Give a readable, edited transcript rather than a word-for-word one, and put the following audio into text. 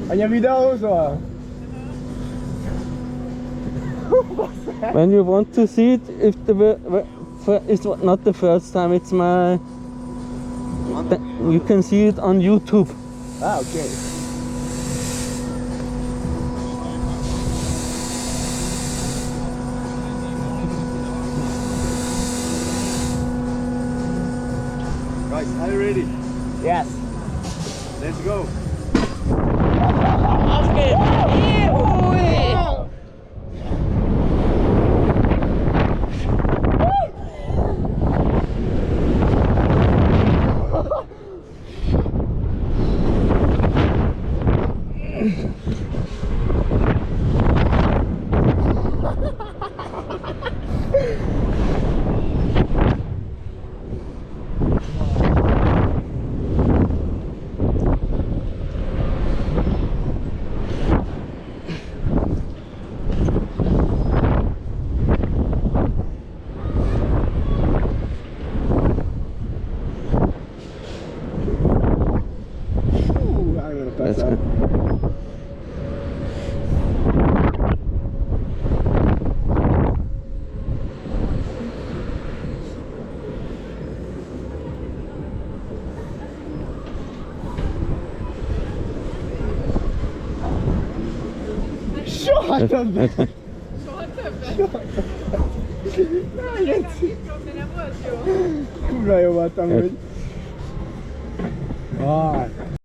Anya videózol? When you want to see it, if it's not the first time, it's my. You can see it on YouTube. Ah, okay. Guys, are you ready? Yes. Let's go. That's good. Soha többet! Soha többet? De nem volt jó. Kurva jó volt amúgy. Ah.